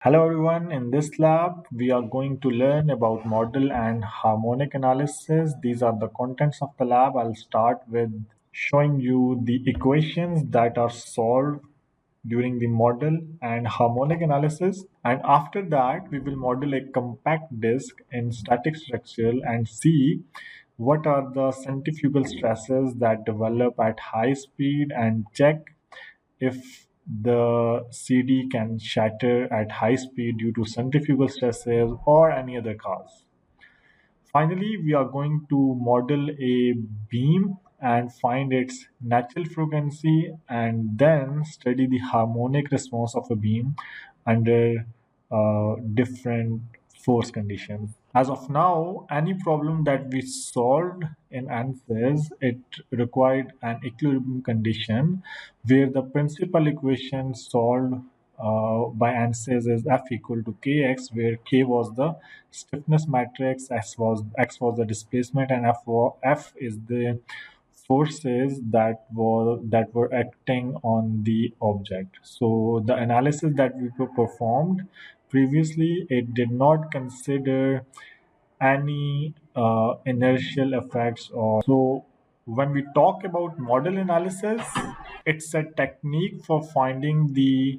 Hello everyone, in this lab we are going to learn about modal and harmonic analysis. These are the contents of the lab. I'll start with showing you the equations that are solved during the modal and harmonic analysis. And after that, we will model a compact disk in static structure and see what are the centrifugal stresses that develop at high speed and check if the CD can shatter at high speed due to centrifugal stresses or any other cause. Finally, we are going to model a beam and find its natural frequency and then study the harmonic response of a beam under different force conditions. As of now, any problem that we solved in ANSYS, it required an equilibrium condition where the principal equation solved by ANSYS is F equal to Kx, where K was the stiffness matrix, X was the displacement, and F is the forces that were acting on the object. So the analysis that we performed previously, it did not consider any inertial effects. Or so when we talk about model analysis, it's a technique for finding the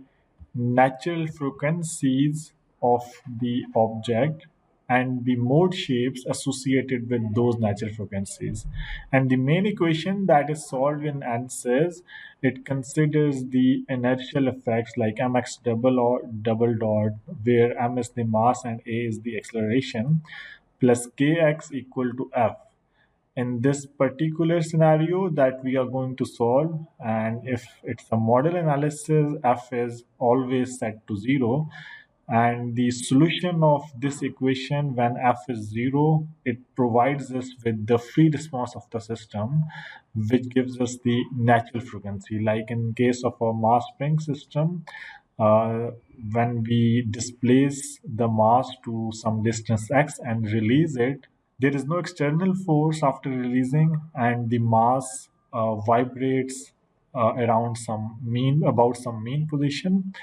natural frequencies of the object and the mode shapes associated with those natural frequencies. And the main equation that is solved in ANSYS, it considers the inertial effects like mx double or double dot, where m is the mass and a is the acceleration, plus kx equal to f. In this particular scenario that we are going to solve, and if it's a model analysis, f is always set to 0, and the solution of this equation when f is 0, it provides us with the free response of the system, which gives us the natural frequency. Like in case of a mass spring system, uh, when we displace the mass to some distance x and release it, there is no external force after releasing, and the mass vibrates around some mean about some mean position.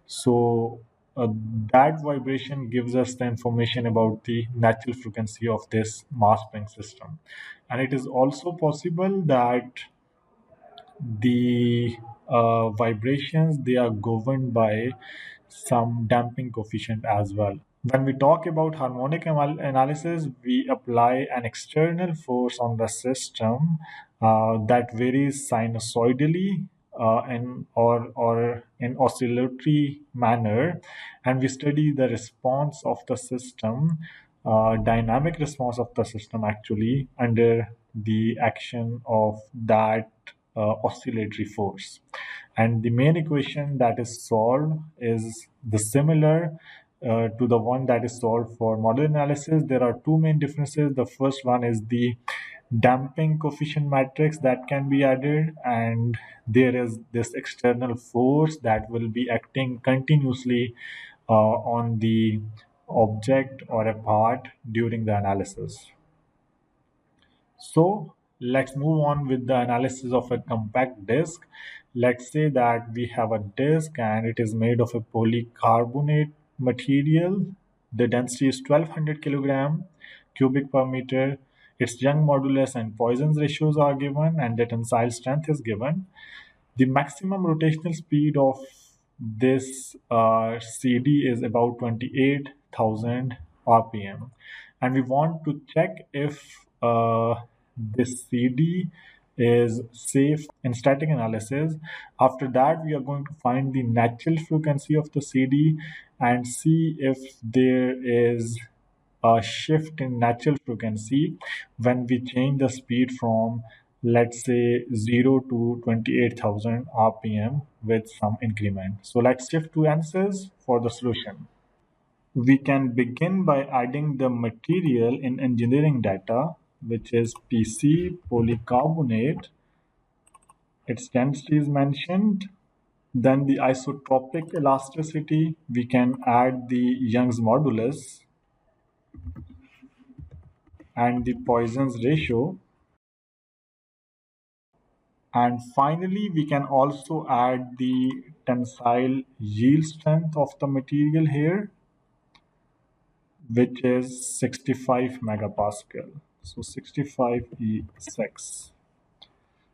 So uh, that vibration gives us the information about the natural frequency of this mass spring system. And it is also possible that the vibrations, they are governed by some damping coefficient as well. When we talk about harmonic analysis, we apply an external force on the system that varies sinusoidally or in oscillatory manner, and we study the response of the system, dynamic response of the system actually under the action of that oscillatory force. And the main equation that is solved is the similar to the one that is solved for model analysis. There are two main differences. The first one is the damping coefficient matrix that can be added, and there is this external force that will be acting continuously on the object or a part during the analysis. So let's move on with the analysis of a compact disk. Let's say that we have a disk and it is made of a polycarbonate material. The density is 1200 kilogram cubic per meter. Its Young modulus and Poisson's ratios are given, and the tensile strength is given. The maximum rotational speed of this CD is about 28,000 RPM. And we want to check if this CD is safe in static analysis. After that, we are going to find the natural frequency of the CD and see if there is a shift in natural frequency when we change the speed from, let's say, 0 to 28,000 RPM with some increment. So let's shift to answers for the solution. We can begin by adding the material in engineering data, which is PC polycarbonate. Its density is mentioned. Then the isotropic elasticity, we can add the Young's modulus and the Poisson's ratio. And finally, we can also add the tensile yield strength of the material here, which is 65 megapascal. So 65 E6.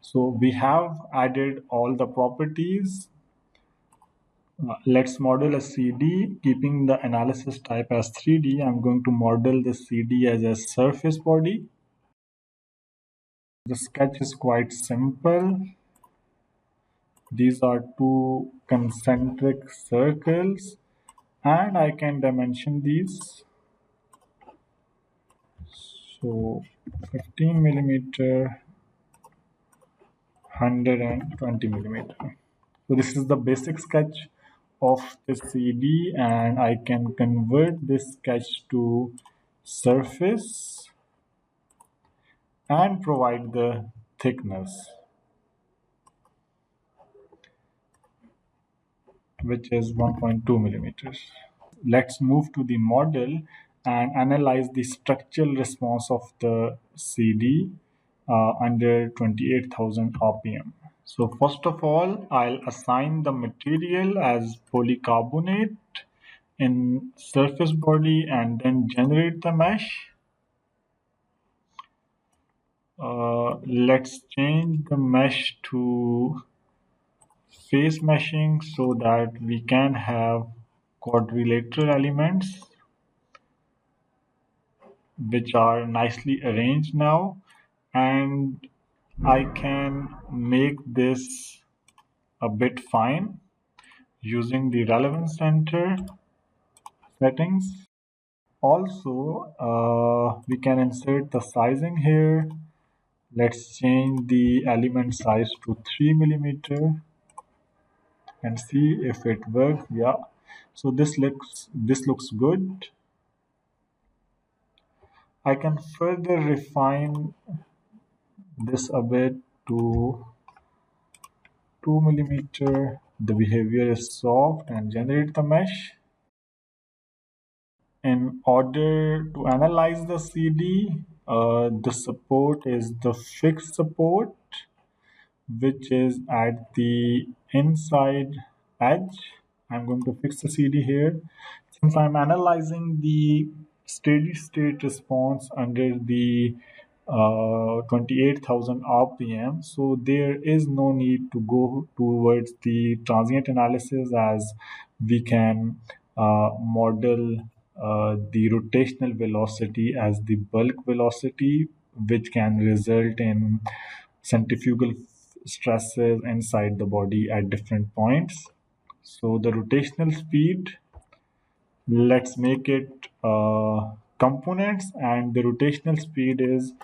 So we have added all the properties. Let's model a CD, keeping the analysis type as 3D. I'm going to model the CD as a surface body. The sketch is quite simple. These are two concentric circles, and I can dimension these. So 15 millimeter, 120 millimeter. So this is the basic sketch of the CD, and I can convert this sketch to surface and provide the thickness, which is 1.2 millimeters. Let's move to the model and analyze the structural response of the CD under 28,000 RPM. So first of all, I'll assign the material as polycarbonate in surface body and then generate the mesh. Let's change the mesh to face meshing so that we can have quadrilateral elements which are nicely arranged now, and I can make this a bit fine using the relevance center settings. Also, we can insert the sizing here. Let's change the element size to 3 millimeter and see if it works. Yeah, so this looks good. I can further refine this a bit to 2 millimeter. The behavior is soft and generate the mesh. In order to analyze the CD, the support is the fixed support, which is at the inside edge. I'm going to fix the CD here. Since I'm analyzing the steady state response under the 28,000 RPM, so there is no need to go towards the transient analysis, as we can model the rotational velocity as the bulk velocity, which can result in centrifugal stresses inside the body at different points. So the rotational speed, let's make it components, and the rotational speed is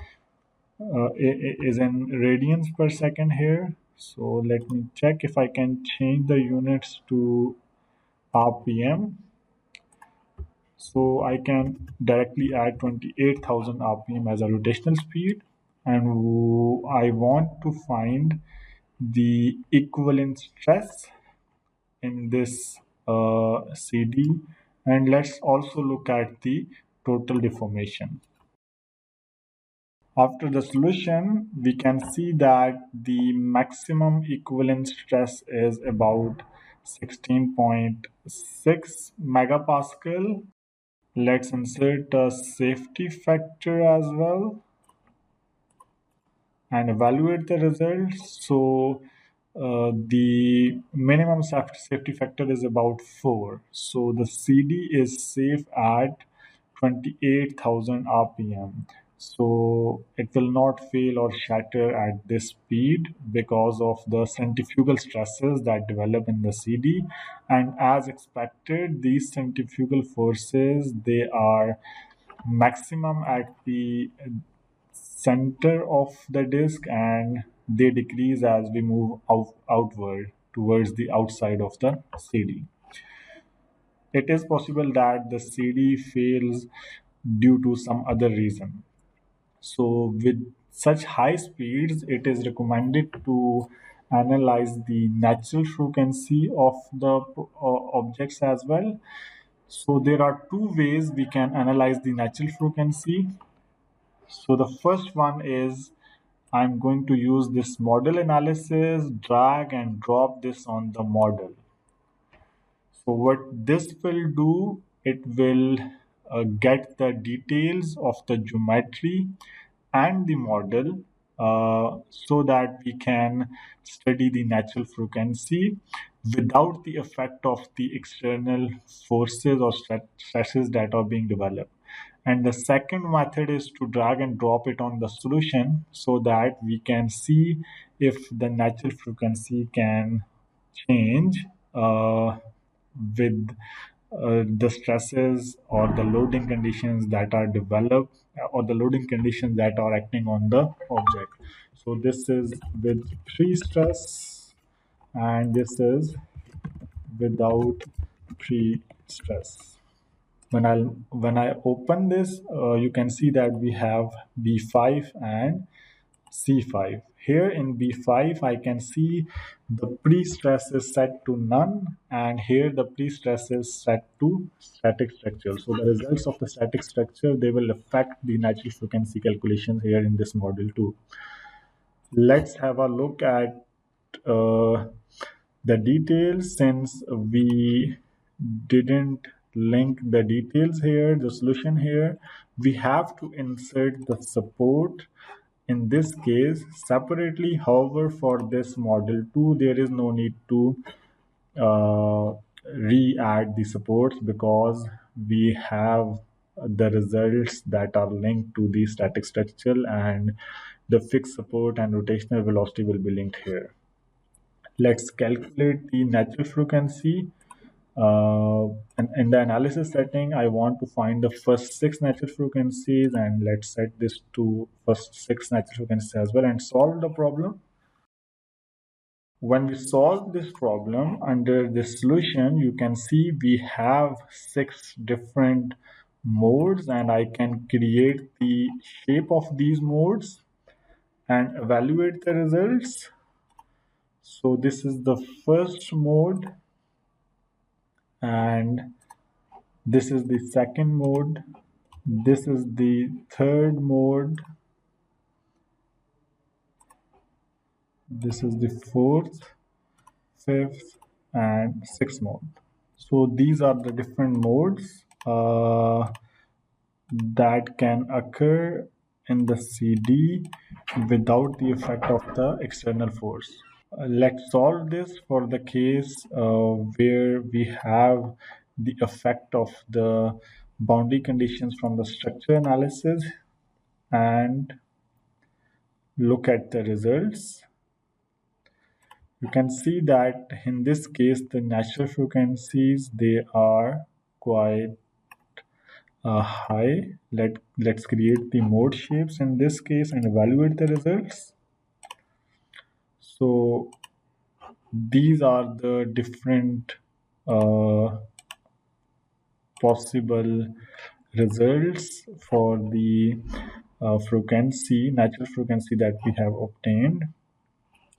in radians per second here. So let me check if I can change the units to RPM. So I can directly add 28,000 RPM as a rotational speed, and I want to find the equivalent stress in this CD, and let's also look at the total deformation. After the solution, we can see that the maximum equivalent stress is about 16.6 megapascal. Let's insert a safety factor as well and evaluate the results. So the minimum safety factor is about 4. So the CD is safe at 28,000 RPM. So it will not fail or shatter at this speed because of the centrifugal stresses that develop in the CD. And as expected, these centrifugal forces, they are maximum at the center of the disk, and they decrease as we move outward towards the outside of the CD. It is possible that the CD fails due to some other reason. So with such high speeds, it is recommended to analyze the natural frequency of the objects as well. So there are two ways we can analyze the natural frequency. So the first one is I'm going to use this model analysis, drag and drop this on the model. So what this will do, it will get the details of the geometry and the model so that we can study the natural frequency without the effect of the external forces or stresses that are being developed. And the second method is to drag and drop it on the solution so that we can see if the natural frequency can change with the stresses or the loading conditions that are developed or the loading conditions that are acting on the object. So this is with pre-stress and this is without pre-stress. When I open this, you can see that we have B5 and C5. Here in B5, I can see the pre-stress is set to none, and here the pre-stress is set to static structure. So the results of the static structure, they will affect the natural frequency calculations here in this model too. Let's have a look at uh, the details. Since we didn't link the details here, the solution here, we have to insert the support in this case separately. However, for this model 2, there is no need to uh, re-add the supports because we have the results that are linked to the static structure, and the fixed support and rotational velocity will be linked here. Let's calculate the natural frequency. And in the analysis setting, I want to find the first six natural frequencies, and let's set this to first six natural frequencies as well and solve the problem. When we solve this problem under this solution, you can see we have six different modes, and I can create the shape of these modes and evaluate the results. So this is the first mode, and this is the second mode. This is the third mode. This is the fourth, fifth, and sixth mode. So these are the different modes that can occur in the CD without the effect of the external force. Let's solve this for the case where we have the effect of the boundary conditions from the structure analysis and look at the results. You can see that in this case the natural frequencies, they are quite high. Let's create the mode shapes in this case and evaluate the results. So these are the different possible results for the natural frequency that we have obtained.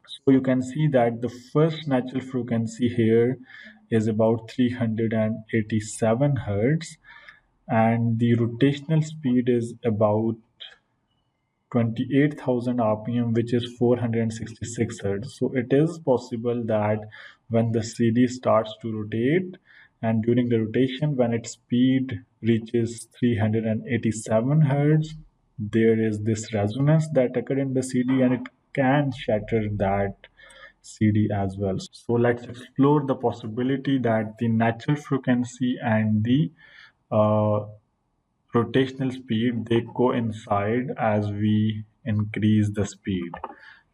So you can see that the first natural frequency here is about 387 hertz, and the rotational speed is about 28,000 rpm, which is 466 hertz. So it is possible that when the CD starts to rotate, and during the rotation, when its speed reaches 387 hertz, there is this resonance that occurred in the CD, and it can shatter that CD as well. So let's explore the possibility that the natural frequency and the uh, rotational speed, they coincide as we increase the speed.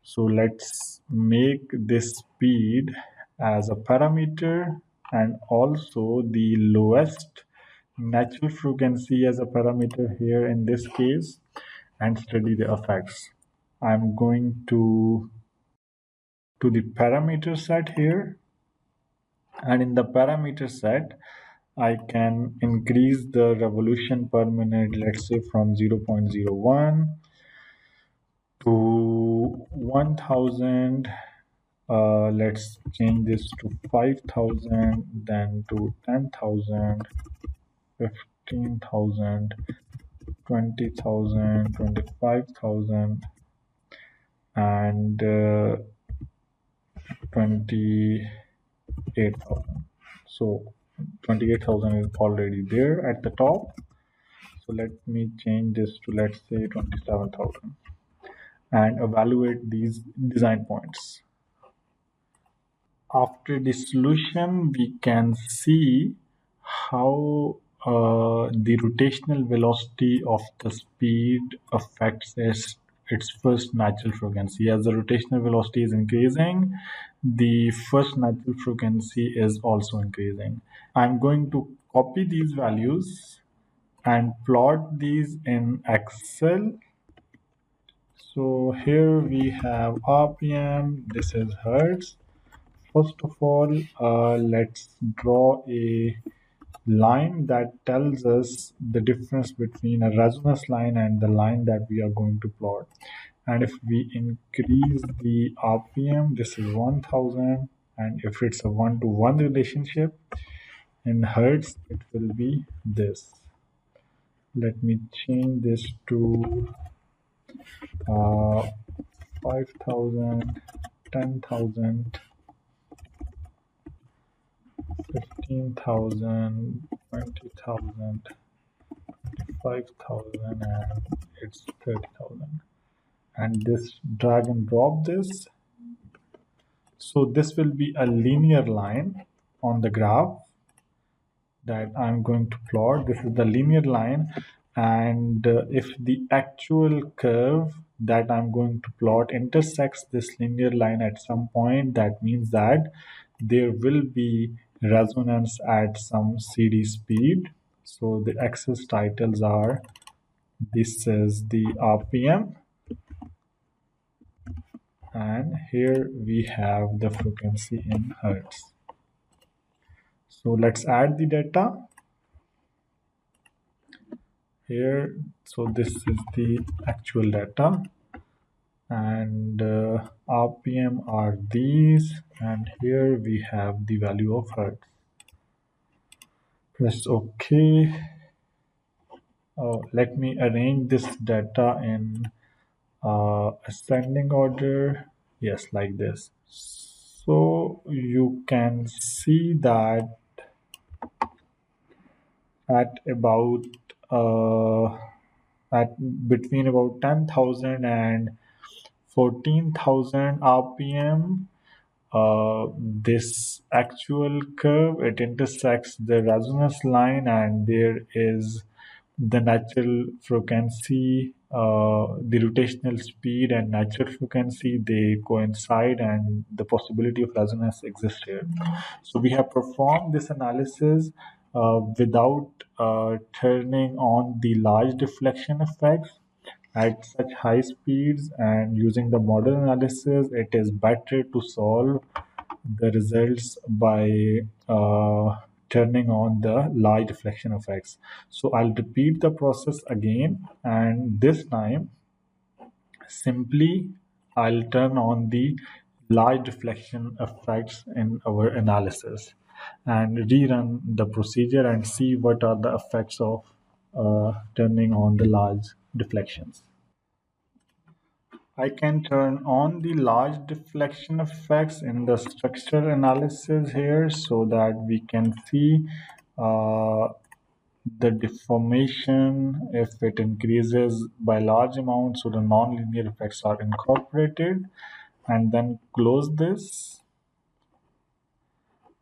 So let's make this speed as a parameter and also the lowest natural frequency as a parameter here in this case and study the effects. I'm going to the parameter set here, and in the parameter set I can increase the revolution per minute, let's say from 0.01 to 1000. Let's change this to 5000, then to 10,000, 15,000, 20,000, 25,000, and 28,000. So 28,000 is already there at the top. So let me change this to, let's say, 27,000 and evaluate these design points. After dissolution, we can see how the rotational velocity of the speed affects its first natural frequency. As the rotational velocity is increasing, the first natural frequency is also increasing. I'm going to copy these values and plot these in Excel. So here we have RPM, this is Hertz. First of all, let's draw a line that tells us the difference between a resonance line and the line that we are going to plot. And if we increase the RPM, this is 1000, and if it's a 1-to-1 relationship in Hertz, it will be this. Let me change this to 5,000, 10,000. 15,000, 20,000, 5,000, and it's 30,000. And this drag and drop this. So this will be a linear line on the graph that I'm going to plot. This is the linear line, and if the actual curve that I'm going to plot intersects this linear line at some point, that means that there will be resonance at some CD speed. So the axis titles are, this is the RPM, and here we have the frequency in Hertz. So let's add the data here. So this is the actual data, and RPM are these, and here we have the value of Hertz. Press OK. Let me arrange this data in ascending order. Yes, like this. So you can see that at about at between about 10,000 and 14,000 RPM, this actual curve, it intersects the resonance line, and there is the natural frequency, the rotational speed and natural frequency, they coincide, and the possibility of resonance exists here. So we have performed this analysis without turning on the large deflection effects at such high speeds, and using the model analysis, it is better to solve the results by turning on the large deflection effects. So I'll repeat the process again, and this time simply I'll turn on the large deflection effects in our analysis and rerun the procedure and see what are the effects of turning on the large deflections. I can turn on the large deflection effects in the structure analysis here so that we can see uh, the deformation if it increases by large amounts, so the nonlinear effects are incorporated, and then close this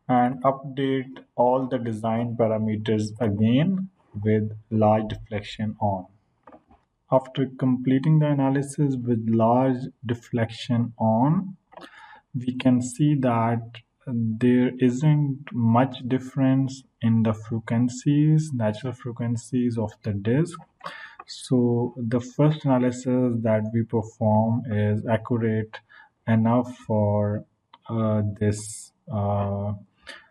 and update all the design parameters again with large deflection on. After completing the analysis with large deflection on, we can see that there isn't much difference in the frequencies, natural frequencies of the disk. So the first analysis that we perform is accurate enough for this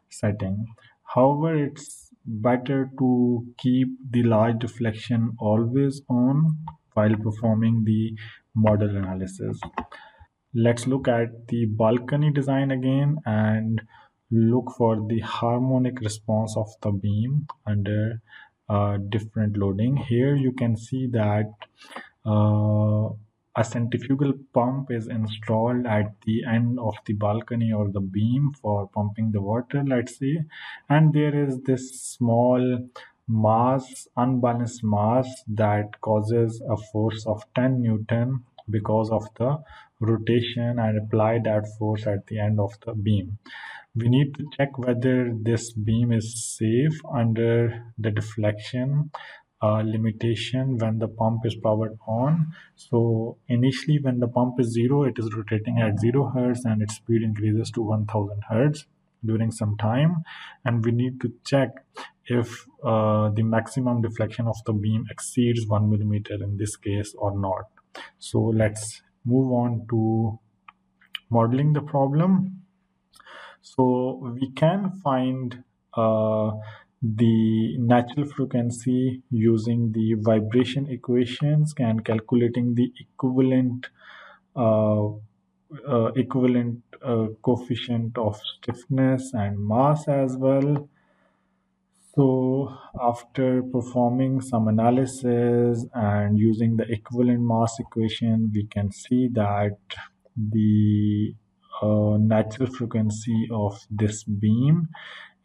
setting. However, it's better to keep the large deflection always on while performing the model analysis. Let's look at the balcony design again and look for the harmonic response of the beam under different loading. Here you can see that uh, a centrifugal pump is installed at the end of the balcony or the beam for pumping the water, let's say, and there is this small mass, unbalanced mass that causes a force of 10 Newton because of the rotation and apply that force at the end of the beam. We need to check whether this beam is safe under the deflection limitation when the pump is powered on. So initially when the pump is zero, it is rotating at 0 hertz and its speed increases to 1000 hertz during some time. And we need to check if the maximum deflection of the beam exceeds 1 millimeter in this case or not. So let's move on to modeling the problem. So we can find the natural frequency using the vibration equations and calculating the uh, equivalent coefficient of stiffness and mass as well. So after performing some analysis and using the equivalent mass equation, we can see that the natural frequency of this beam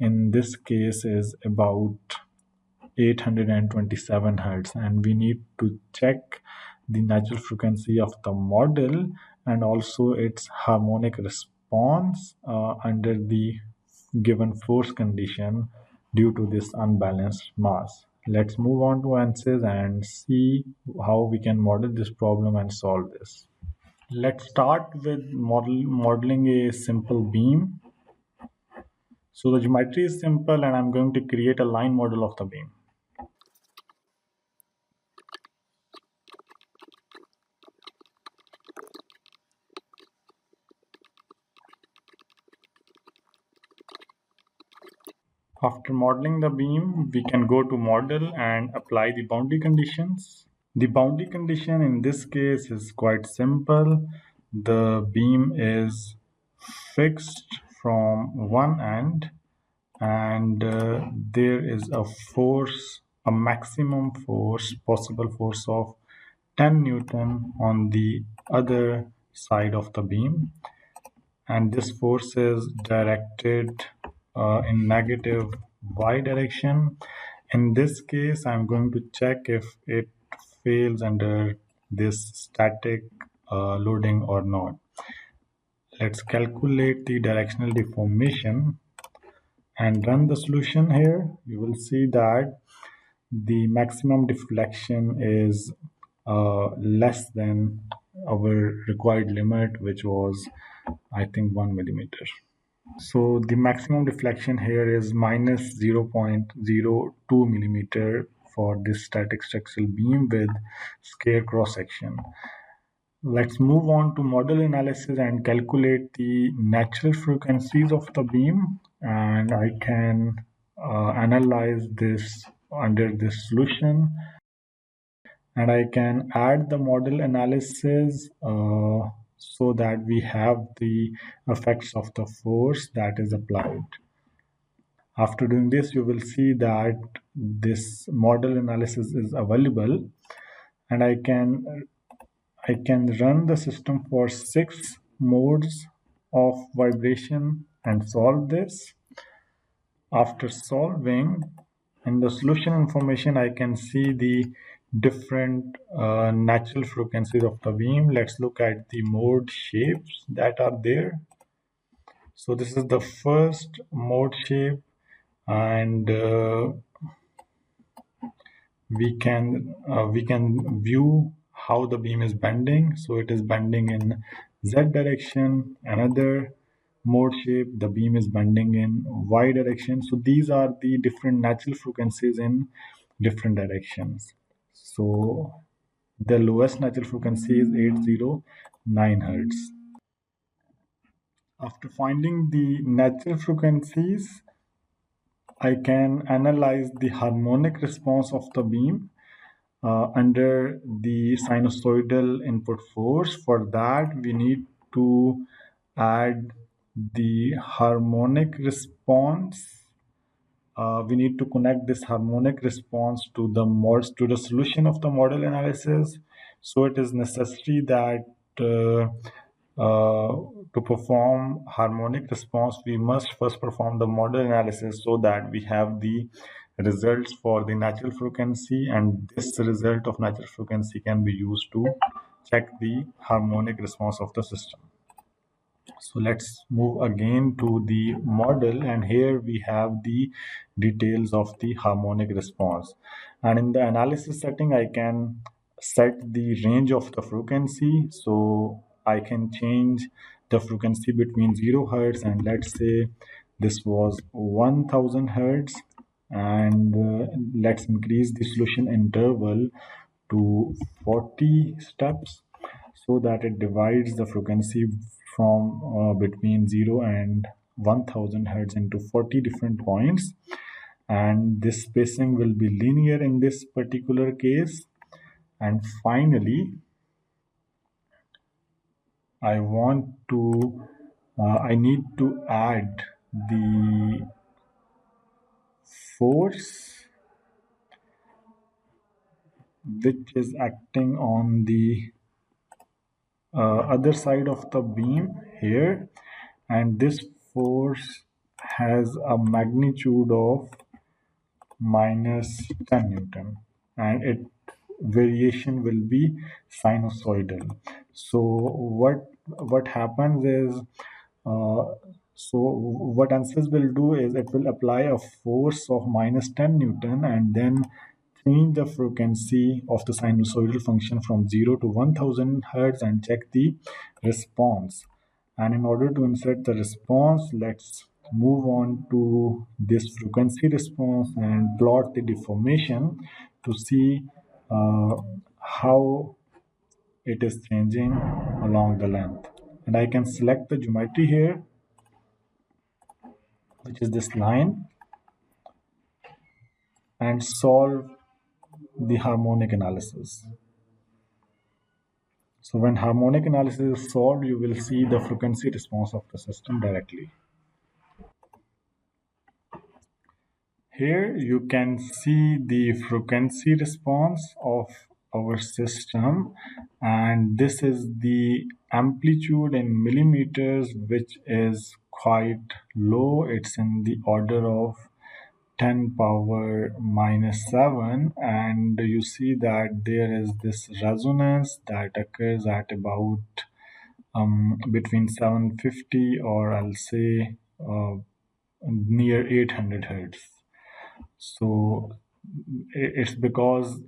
in this case is about 827 hertz, and we need to check the natural frequency of the model and also its harmonic response under the given force condition due to this unbalanced mass. Let's move on to ANSYS and see how we can model this problem and solve this. Let's start with modeling a simple beam. So the geometry is simple and I'm going to create a line model of the beam. After modeling the beam, we can go to model and apply the boundary conditions. The boundary condition in this case is quite simple. The beam is fixed from one end and there is a force, a maximum force, possible force of 10 Newton on the other side of the beam, and this force is directed in negative y direction. In this case, I'm going to check if it fails under this static loading or not. Let's calculate the directional deformation and run the solution here. You will see that the maximum deflection is less than our required limit, which was, I think, 1 millimeter. So the maximum deflection here is minus 0.02 millimeter for this static structural beam with square cross section. Let's move on to model analysis and calculate the natural frequencies of the beam, and I can analyze this under this solution, and I can add the model analysis so that we have the effects of the force that is applied. After doing this, you will see that this model analysis is available, and I can run the system for 6 modes of vibration and solve this. After solving, in the solution information, I can see the different natural frequencies of the beam. Let's look at the mode shapes that are there. So this is the first mode shape, and we can view how the beam is bending. So it is bending in z direction. Another mode shape, the beam is bending in y direction. So these are the different natural frequencies in different directions. So the lowest natural frequency is 809 hertz. After finding the natural frequencies, I can analyze the harmonic response of the beam under the sinusoidal input force. For that, we need to add the harmonic response. We need to connect this harmonic response to the solution of the model analysis. So it is necessary that to perform harmonic response, we must first perform the model analysis so that we have the results for the natural frequency, and this result of natural frequency can be used to check the harmonic response of the system. So let's move again to the model, and here we have the details of the harmonic response. And in the analysis setting, I can set the range of the frequency. So I can change the frequency between 0 hertz and let's say this was 1000 hertz, and let's increase the solution interval to 40 steps so that it divides the frequency from between 0 and 1000 hertz into 40 different points, and this spacing will be linear in this particular case. And finally, I need to add the force which is acting on the other side of the beam here, and this force has a magnitude of minus 10 Newton, and it variation will be sinusoidal. So what happens is uh, so what ANSYS will do is it will apply a force of minus 10 Newton and then change the frequency of the sinusoidal function from 0 to 1000 hertz and check the response. And in order to insert the response, let's move on to this frequency response and plot the deformation to see uh, how it is changing along the length. And I can select the geometry here, which is this line, and solve the harmonic analysis. So when harmonic analysis is solved, you will see the frequency response of the system directly. Here you can see the frequency response of our system, and this is the amplitude in millimeters, which is quite low. It's in the order of 10 power minus 7, and you see that there is this resonance that occurs at about between 750 or I'll say near 800 hertz. So it's because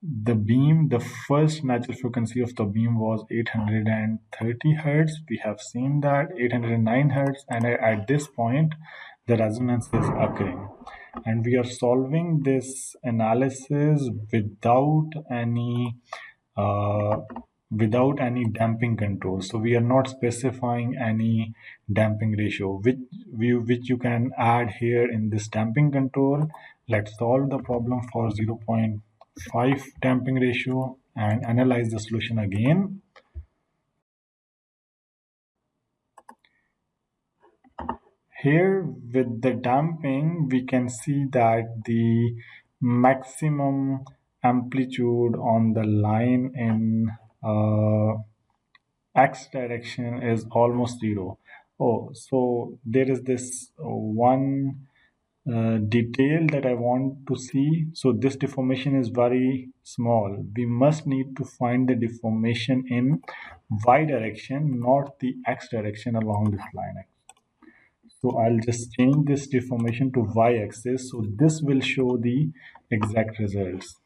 the first natural frequency of the beam was 830 hertz. We have seen that 809 hertz, and at this point, the resonance is occurring. And we are solving this analysis uh, without any damping control. So we are not specifying any damping ratio, which you can add here in this damping control. Let's solve the problem for 0.5 damping ratio and analyze the solution again. Here with the damping, we can see that the maximum amplitude on the line in x direction is almost zero. Oh, so there is this one detail that I want to see. So this deformation is very small. We must need to find the deformation in y direction, not the x direction along this line. So I'll just change this deformation to y-axis. So this will show the exact results.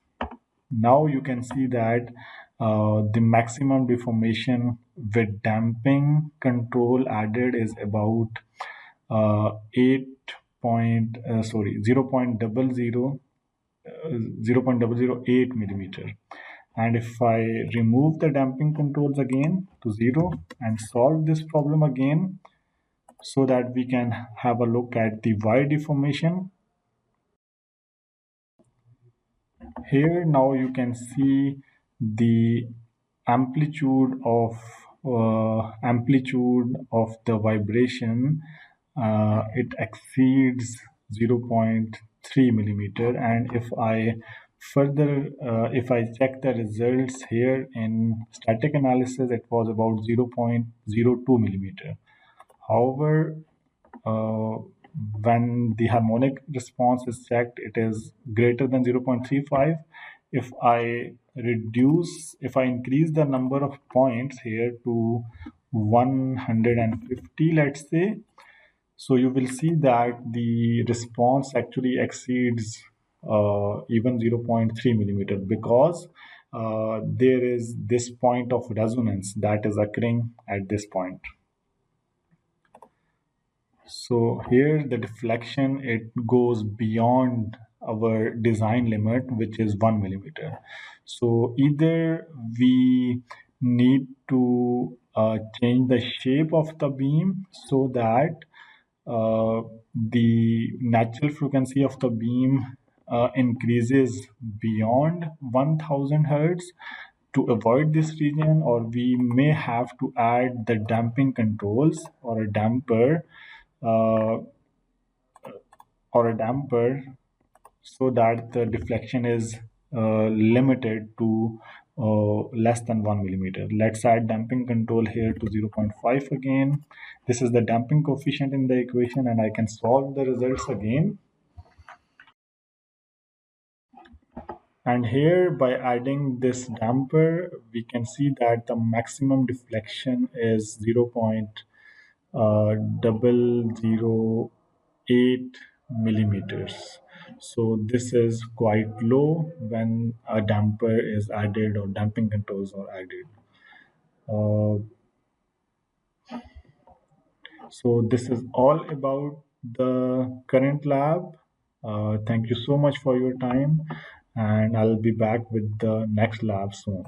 Now you can see that the maximum deformation with damping control added is about 0.008 millimeter. And if I remove the damping controls again to 0 and solve this problem again, so that we can have a look at the Y deformation. Here now you can see the amplitude of the vibration. It exceeds 0.3 millimeter, and if I Further, if I check the results here in static analysis, it was about 0.02 millimeter. However, uh, when the harmonic response is checked, it is greater than 0.35. If I increase the number of points here to 150, let's say, so you will see that the response actually exceeds even zero point 0.3 millimeter, because there is this point of resonance that is occurring at this point. So here the deflection, it goes beyond our design limit, which is 1 millimeter. So either we need to change the shape of the beam so that the natural frequency of the beam increases beyond 1000 hertz to avoid this region, or we may have to add the damping controls uh, or a damper so that the deflection is limited to less than 1 millimeter. Let's add damping control here to zero point 0.5 again. This is the damping coefficient in the equation, and I can solve the results again. And here, by adding this damper, we can see that the maximum deflection is 0.008 millimeters. So this is quite low when a damper is added or damping controls are added. Uh, so this is all about the current lab. Thank you so much for your time, and I'll be back with the next lab soon.